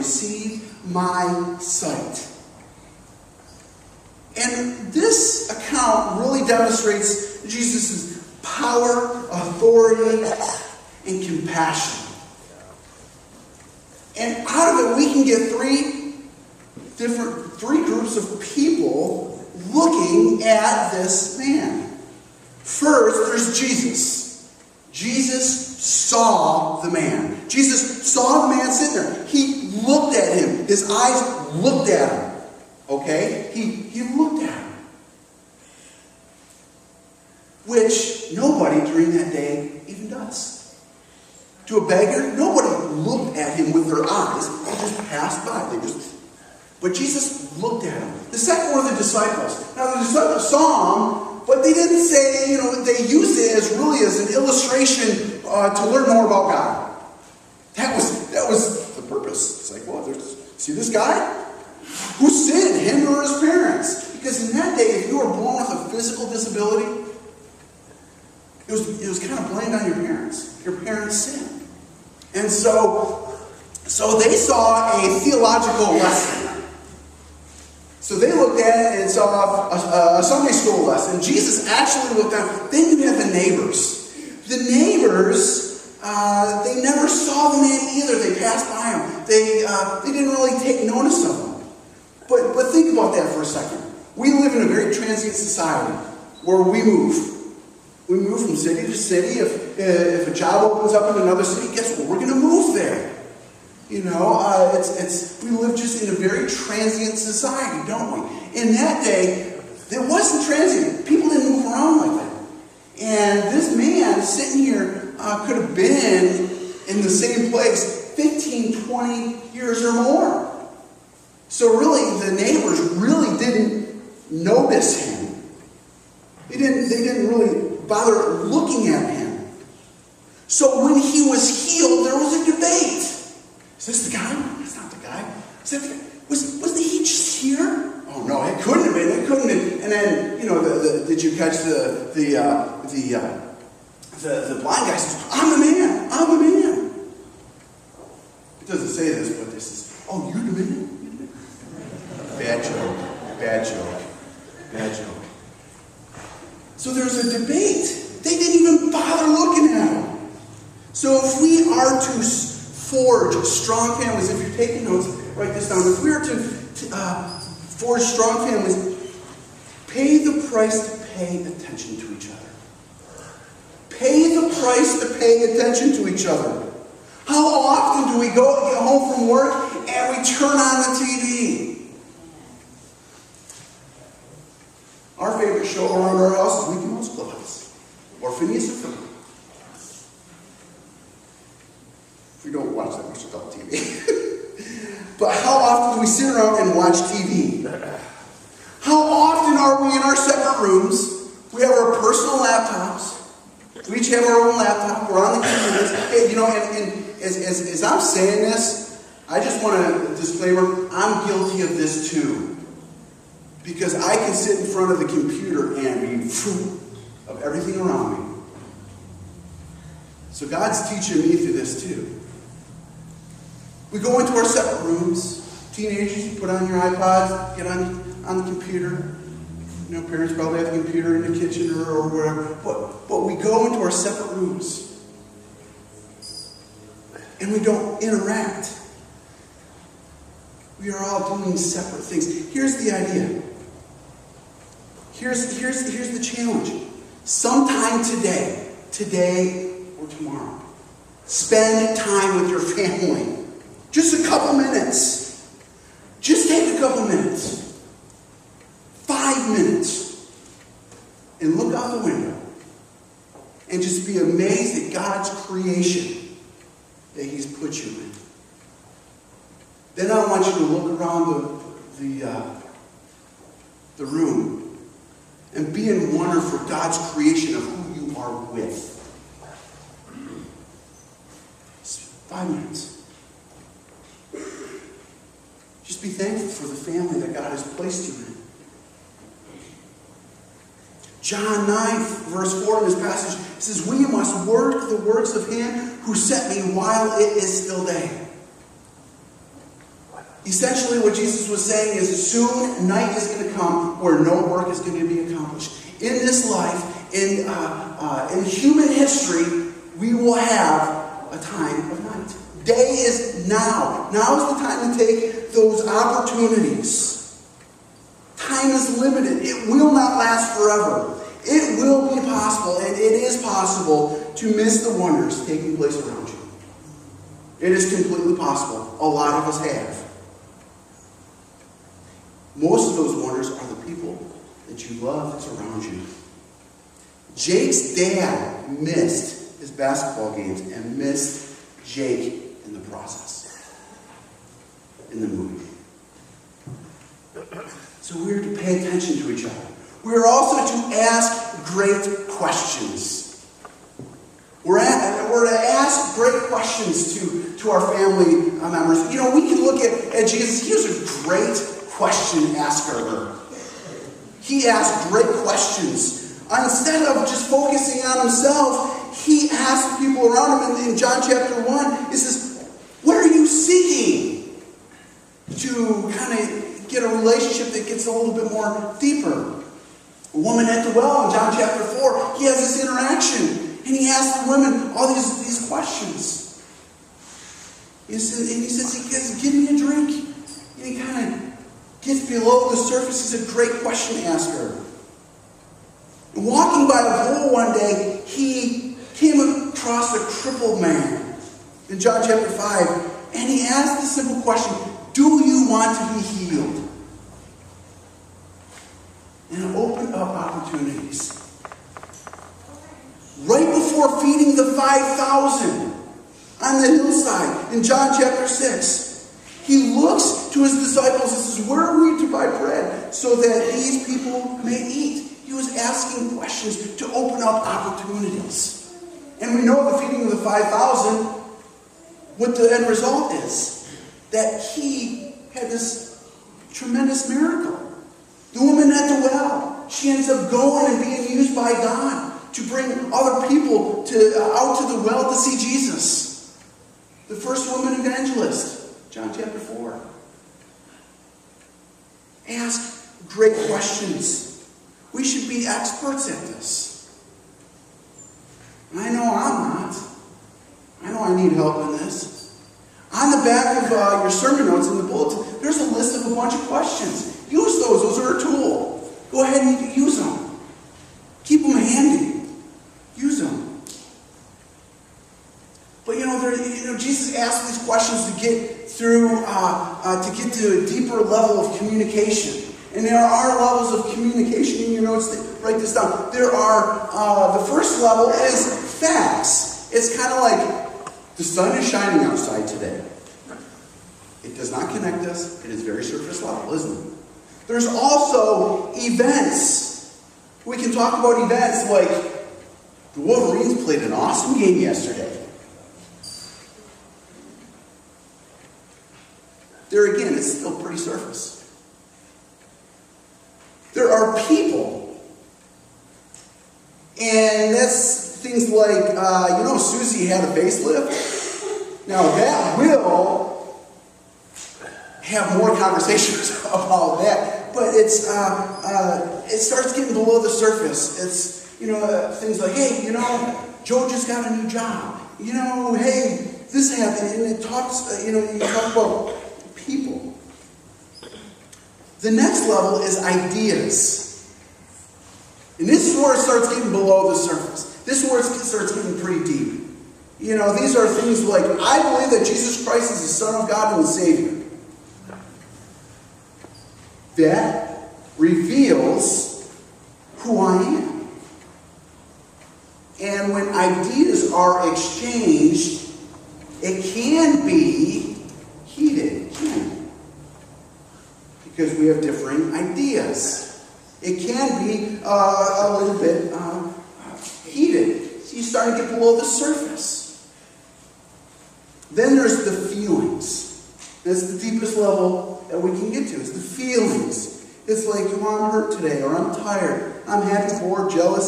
receive my sight. And this account really demonstrates Jesus' power, authority, and compassion. And out of it, we can get three groups of people looking at this man. First, there's Jesus. Jesus saw the man. Jesus saw the man sitting there. He looked at him. His eyes looked at him. Okay? He looked at him. Which nobody during that day even does. To a beggar, nobody looked at him with their eyes. They just passed by. But Jesus looked at him. The second were the disciples. Now the disciples saw him, but they didn't say, they used it as an illustration to learn more about God. That was the purpose. It's like, well, see this guy? Who sinned, him or his parents? Because in that day, if you were born with a physical disability, it was kind of blamed on your parents. Your parents sinned. And so they saw a theological lesson. So they looked at it and saw a Sunday school lesson. Jesus actually looked at it. Then you have the neighbors. The neighbors, they never saw the man either. They passed by him. They didn't really take notice of him. But think about that for a second. We live in a very transient society where we move. We move from city to city. If a job opens up in another city, guess what? We're going to move there. We live just in a very transient society, don't we? In that day, it wasn't transient. People didn't move around like that. And this man sitting here could have been in the same place 15, 20 years or more. So really, the neighbors really didn't notice him. They didn't really bother looking at him. So when he was healed, there was a debate. Is this the guy? That's not the guy. Is that the guy? Wasn't he just here? Oh no, it couldn't have been. It couldn't have been. And then, did you catch the blind guy says, I'm the man. I'm the man. It doesn't say this, but this is, oh, you're the man? Bad joke. So there's a debate. They didn't even bother looking at him. So if we are to forge strong families, if you're taking notes, write this down. If we are to forge strong families, pay the price to pay attention to each other. Pay the price to pay attention to each other. How often do we get home from work and we turn on the TV? Our favorite show around our house is Mickey Mouse Clubhouse. Or Phineas and Ferb. We don't watch that much adult TV. But how often do we sit around and watch TV? How often are we in our separate rooms? We have our personal laptops. We each have our own laptop. We're on the computers. Hey, and as I'm saying this, I just want a disclaimer. I'm guilty of this too. Because I can sit in front of the computer and be full of everything around me. So God's teaching me through this too. We go into our separate rooms. Teenagers, you put on your iPods, get on the computer. Parents probably have a computer in the kitchen or wherever. But we go into our separate rooms. And we don't interact. We are all doing separate things. Here's the idea. Here's the challenge. Sometime today or tomorrow, spend time with your family. Just a couple minutes. Just take a couple minutes. 5 minutes. And look out the window. And just be amazed at God's creation that He's put you in. Then I want you to look around the room and be in wonder for God's creation of who you are with. 5 minutes. Just be thankful for the family that God has placed you in. John 9, verse 4 in this passage says, we must work the works of Him who sent me while it is still day. Essentially what Jesus was saying is soon night is going to come where no work is going to be accomplished. In this life, in human history, we will have a time of night. Day is now. Now is the time to take those opportunities. Time is limited. It will not last forever. It will be possible, and it is possible to miss the wonders taking place around you. It is completely possible. A lot of us have. Most of those wonders are the people that you love that's around you. Jake's dad missed his basketball games and missed Jake in the process, in the movie. So we're to pay attention to each other. We're also to ask great questions. We're to ask great questions to our family members. You know, we can look at Jesus. He was a great question asker. He asked great questions. Instead of just focusing on himself, he asked the people around him in John chapter 1. He says, what are you seeking? To kind of get a relationship that gets a little bit more deeper. A woman at the well in John chapter 4, he has this interaction. And he asks the women all these questions. He says, give me a drink. And he kind of gets below the surface. He's a great question asker. And walking by a pool one day, he came across a crippled man in John chapter 5. And he asked the simple question, do you want to be healed? And it opened up opportunities. Right before feeding the 5,000 on the hillside in John chapter 6, he looks to his disciples and says, where are we to buy bread so that these people may eat? He was asking questions to open up opportunities. And we know the feeding of the 5,000, what the end result is. That he had this tremendous miracle. The woman at the well, she ends up going and being used by God to bring other people out to the well to see Jesus. The first woman evangelist, John chapter 4. Ask great questions. We should be experts at this. I know I'm not. I know I need help in this. On the back of your sermon notes in the bulletin, there's a list of a bunch of questions. Use those. Those are a tool. Go ahead and use them. Keep them handy. Use them. But Jesus asked these questions to get through, to get to a deeper level of communication. And there are levels of communication in your notes. Write this down. There are, the first level is facts. It's kind of like, the sun is shining outside today. It does not connect us. It is very surface level, isn't it? There's also events. We can talk about events like the Wolverines played an awesome game yesterday. There again, it's still pretty surface. There are people. And that's things like, Susie had a facelift. Now that will have more conversations about that. But it starts getting below the surface. It's, things like, hey, Joe just got a new job. Hey, this happened. And it talks, you talk about people. The next level is ideas. And this is where it starts getting below the surface. This is where it starts getting pretty deep. These are things like, I believe that Jesus Christ is the Son of God and the Savior. That reveals who I am. And when ideas are exchanged, it can be heated. It can. Because we have differing ideas. It can be a little bit heated. So you start to get below the surface. Then there's the feelings. That's the deepest level that we can get to. It's the feelings. It's like, I'm hurt today, or I'm tired, I'm happy, bored, jealous.